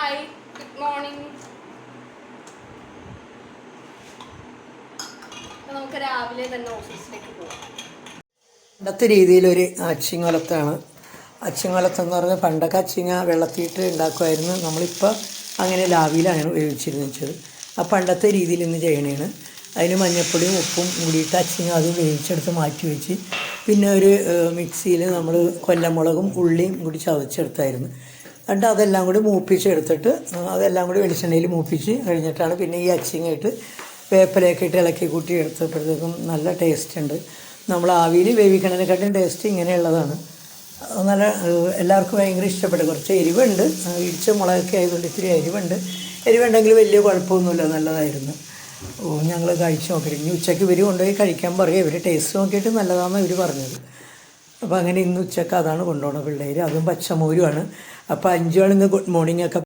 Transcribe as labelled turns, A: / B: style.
A: Hi, good morning. നമുക്ക് രാവിലെ തന്നെ ഓഫീസിലേക്ക് പോകാം.
B: പണ്ടത്തെ രീതിയിലൊരു അച്ചിങ്ങലത്താണ്. അച്ചിങ്ങലത്തെന്ന് പറഞ്ഞാൽ പണ്ടൊക്കെ അച്ചിങ്ങ വെള്ളത്തിയിട്ട് ഉണ്ടാക്കുമായിരുന്നു. നമ്മളിപ്പോൾ അങ്ങനെ ലാവിയിലാണ് വേവിച്ചിരുന്നത്. ആ പണ്ടത്തെ രീതിയിൽ ഇന്ന് ചെയ്യണേണ്. അതിന് മഞ്ഞൾപ്പൊടിയും ഉപ്പും കൂടിയിട്ട് അച്ചിങ്ങ അത് വേവിച്ചെടുത്ത് മാറ്റി വെച്ച് പിന്നെ ഒരു മിക്സിയിൽ നമ്മൾ കൊല്ലമുളകും ഉള്ളിയും കൂടി ചതച്ചെടുത്തായിരുന്നു. എന്നിട്ട് അതെല്ലാം കൂടി മൂപ്പിച്ചെടുത്തിട്ട് അതെല്ലാം കൂടി വെളിച്ചെണ്ണയിൽ മൂപ്പിച്ച് കഴിഞ്ഞിട്ടാണ് പിന്നെ ഈ അച്ചിങ്ങയിട്ട് വേപ്പിലയൊക്കെ ഇട്ട് ഇളക്കി കൂട്ടി എടുത്തപ്പോഴത്തേക്കും നല്ല ടേസ്റ്റ് ഉണ്ട്. നമ്മൾ ആവിയിൽ വേവിക്കണതിനെക്കാട്ടും ടേസ്റ്റ് ഇങ്ങനെയുള്ളതാണ്. നല്ല എല്ലാവർക്കും ഭയങ്കര ഇഷ്ടപ്പെട്ടു. കുറച്ച് എരിവുണ്ട്, ഇടിച്ച മുളകൊക്കെ ആയതുകൊണ്ട് ഇത്തിരി എരിവുണ്ടെങ്കിൽ വലിയ കുഴപ്പമൊന്നുമില്ല, നല്ലതായിരുന്നു. ഞങ്ങൾ കഴിച്ച് നോക്കി. ഇനി ഉച്ചയ്ക്ക് ഇവർ കൊണ്ടുപോയി കഴിക്കാൻ പറയും. ഇവർ ടേസ്റ്റ് നോക്കിയിട്ട് നല്ലതാണെന്ന് ഇവർ പറഞ്ഞത്. അപ്പോൾ അങ്ങനെ ഇന്ന് ഉച്ചയ്ക്ക് അതാണ് കൊണ്ടുപോകണം പിള്ളേർ. അതും പച്ചമോരുമാണ്. അപ്പോൾ 5 ആൾ ഇന്ന് ഗുഡ് മോർണിംഗ് ഒക്കെ